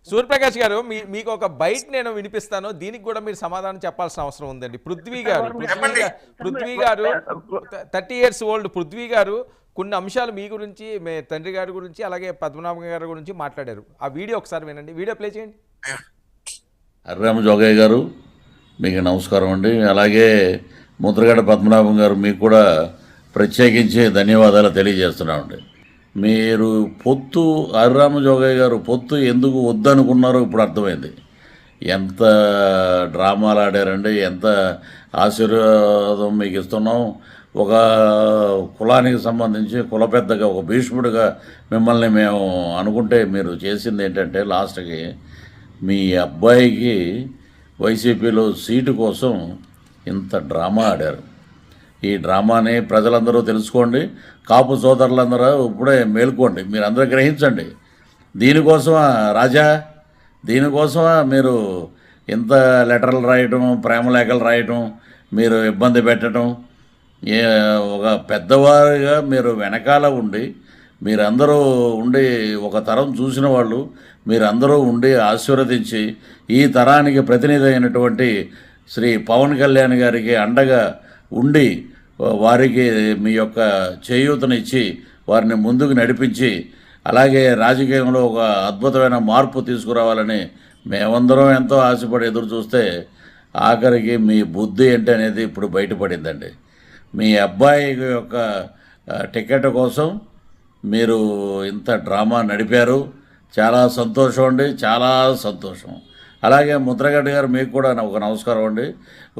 సూర్యప్రకాష్ గారు మీకు ఒక బయట నేను వినిపిస్తాను, దీనికి కూడా మీరు సమాధానం చెప్పాల్సిన అవసరం ఉందండి. పృథ్వీ గారు 30 years ఓల్డ్ పృథ్వీ గారు కొన్ని అంశాలు మీ గురించి, మీ తండ్రి గారి గురించి, అలాగే పద్మనాభం గారి గురించి మాట్లాడారు. ఆ వీడియో ఒకసారి వినండి. వీడియో ప్లే చేయండి. అర్రామ జోగయ్య గారు మీకు నమస్కారం అండి. అలాగే ముద్రగడ పద్మనాభం గారు మీకు కూడా ప్రత్యేకించి ధన్యవాదాలు తెలియజేస్తున్నామండి. మీరు పొత్తు అర్రామ జోగయ్య గారు పొత్తు ఎందుకు వద్దనుకున్నారో ఇప్పుడు అర్థమైంది. ఎంత డ్రామాలు ఆడారండి, ఎంత ఆశీర్వాదం మీకు ఇస్తున్నాం. ఒక కులానికి సంబంధించి కుల పెద్దగా, ఒక భీష్ముడిగా మిమ్మల్ని మేము అనుకుంటే మీరు చేసింది ఏంటంటే లాస్ట్కి మీ అబ్బాయికి వైసీపీలో సీటు కోసం ఇంత డ్రామా ఆడారు. ఈ డ్రామాని ప్రజలందరూ తెలుసుకోండి, కాపు సోదరులందరూ ఇప్పుడే మేల్కోండి, మీరు అందరూ గ్రహించండి. దీనికోసమా రాజా, దీనికోసమా మీరు ఇంత లెటర్లు రాయటం, ప్రేమ లేఖలు రాయటం, మీరు ఇబ్బంది పెట్టడం? ఒక పెద్దవారిగా మీరు వెనకాల ఉండి, మీరందరూ ఉండి, ఒక తరం చూసిన వాళ్ళు మీరందరూ ఉండి ఆశీర్వదించి ఈ తరానికి ప్రతినిధి అయినటువంటి శ్రీ పవన్ కళ్యాణ్ గారికి అండగా ఉండి వారికి మీ యొక్క చేయూతనిచ్చి వారిని ముందుకు నడిపించి, అలాగే రాజకీయంలో ఒక అద్భుతమైన మార్పు తీసుకురావాలని మేమందరం ఎంతో ఆశపడి ఎదురు చూస్తే ఆఖరికి మీ బుద్ధి ఏంటి అనేది ఇప్పుడు బయటపడిందండి. మీ అబ్బాయి యొక్క టికెట్ కోసం మీరు ఇంత డ్రామా నడిపారు. చాలా సంతోషం అండి, చాలా సంతోషం. అలాగే ముద్రగడ్డ గారు మీకు కూడా ఒక నమస్కారం అండి.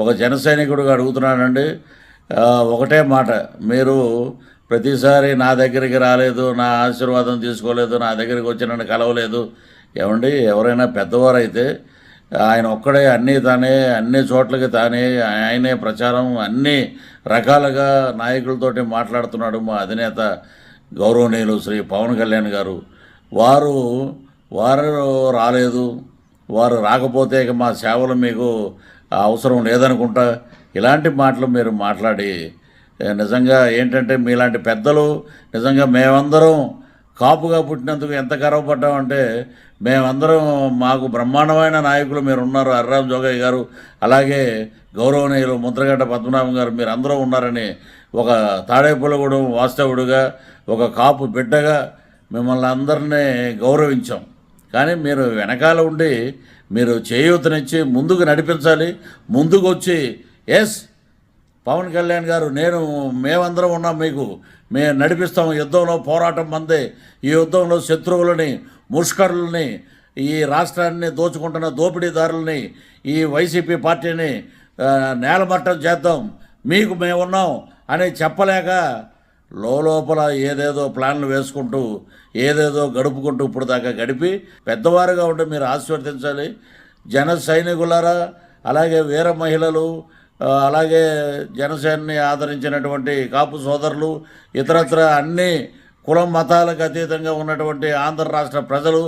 ఒక జన సైనికుడిగా అడుగుతున్నానండి, ఒకటే మాట, మీరు ప్రతిసారి నా దగ్గరికి రాలేదు, నా ఆశీర్వాదం తీసుకోలేదు, నా దగ్గరికి వచ్చి నన్ను కలవలేదు. ఏమండి, ఎవరైనా పెద్దవారైతే ఆయన ఒక్కడే అన్ని చోట్లకి తానే ఆయనే ప్రచారం అన్ని రకాలుగా నాయకులతోటి మాట్లాడుతున్నాడు. మా అధినేత గౌరవనీయులు శ్రీ పవన్ కళ్యాణ్ గారు వారు రాలేదు, వారు రాకపోతే ఇక మా సేవలు మీకు అవసరం లేదనుకుంటా. ఇలాంటి మాటలు మీరు మాట్లాడి నిజంగా ఏంటంటే మీలాంటి పెద్దలు నిజంగా మేమందరం కాపుగా పుట్టినందుకు ఎంత గర్వపడ్డామంటే, మేమందరం మాకు బ్రహ్మాండమైన నాయకులు మీరు ఉన్నారు, అర్రామ జోగయ్య గారు, అలాగే గౌరవనీయులు ముద్రగడ్డ పద్మనాభం గారు, మీరు అందరూ ఉన్నారని ఒక తాడేపల్లిగూడెం వాస్తవుడిగా, ఒక కాపు బిడ్డగా మిమ్మల్ని అందరినీ గౌరవించాం. కానీ మీరు వెనకాల ఉండి మీరు చేయూతనిచ్చి ముందుకు నడిపించాలి. ముందుకు వచ్చి ఎస్ పవన్ కళ్యాణ్ గారు, మేమందరం ఉన్నాం, మేము నడిపిస్తాం, యుద్ధంలో పోరాటం మందే, ఈ యుద్ధంలో శత్రువులని, ముష్కరులని, ఈ రాష్ట్రాన్ని దోచుకుంటున్న దోపిడీదారులని, ఈ వైసీపీ పార్టీని నేలమట్టం చేద్దాం, మీకు మేమున్నాం అని చెప్పలేక లోపల ఏదేదో ప్లాన్లు వేసుకుంటూ ఏదేదో గడుపుకుంటూ ఇప్పుడు దాకా గడిపి పెద్దవారుగా ఉండి మీరు ఆశీర్వదించాలి. జన సైనికులారా, అలాగే వీర మహిళలు, అలాగే జనసేనని ఆదరించినటువంటి కాపు సోదరులు, ఇతరత్ర అన్ని కులం మతాలకు అతీతంగా ఉన్నటువంటి ఆంధ్ర రాష్ట్ర ప్రజలు,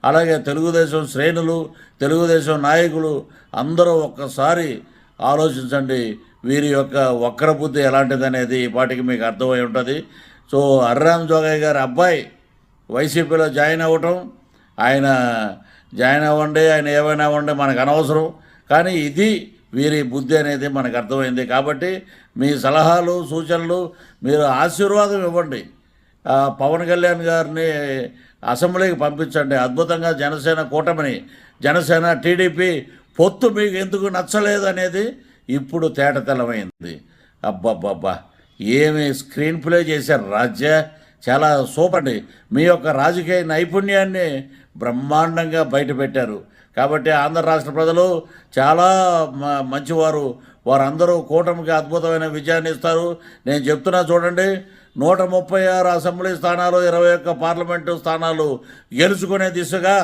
అలాగే తెలుగుదేశం శ్రేణులు, తెలుగుదేశం నాయకులు అందరూ ఒక్కసారి ఆలోచించండి. వీరి యొక్క వక్ర బుద్ధి ఎలాంటిదనేది ఈ పాటికి మీకు అర్థమై ఉంటుంది. సో అర్రామ జోగయ్య గారి అబ్బాయి వైసీపీలో జాయిన్ అవ్వటం, ఆయన జాయిన్ అవ్వండి, ఆయన ఏమైనా అవ్వండి, మనకు అనవసరం. కానీ ఇది వీరి బుద్ధి అనేది మనకు అర్థమైంది. కాబట్టి మీ సలహాలు సూచనలు, మీరు ఆశీర్వాదం ఇవ్వండి. పవన్ కళ్యాణ్ గారిని అసెంబ్లీకి పంపించండి. అద్భుతంగా జనసేన కూటమిని, జనసేన టీడీపీ పొత్తు మీకు ఎందుకు నచ్చలేదు అనేది ఇప్పుడు తేటతెల్లమైంది. అబ్బబ్బబ్బా, ఏమి స్క్రీన్ ప్లే చేశారు రాజ్య, చాలా సూపర్ అండి. మీ యొక్క రాజకీయ నైపుణ్యాన్ని బ్రహ్మాండంగా బయటపెట్టారు. కాబట్టి ఆంధ్ర రాష్ట్ర ప్రజలు చాలా మంచివారు, వారందరూ కూటమికి అద్భుతమైన విజయాన్ని ఇస్తారు. నేను చెప్తున్నా చూడండి, 136 అసెంబ్లీ స్థానాలు, 21 పార్లమెంటు స్థానాలు గెలుచుకునే దిశగా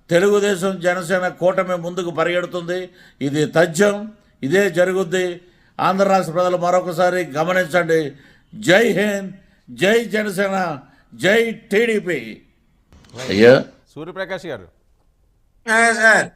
తెలుగుదేశం జనసేన కూటమి ముందుకు పరిగెడుతుంది. ఇది తథ్యం, ఇదే జరుగుద్ది. ఆంధ్ర రాష్ట్ర ప్రజలు మరొకసారి గమనించండి. జై హింద్, జై జనసేన, జై టీడీపీ. సూర్యప్రకాష్ గారు సార్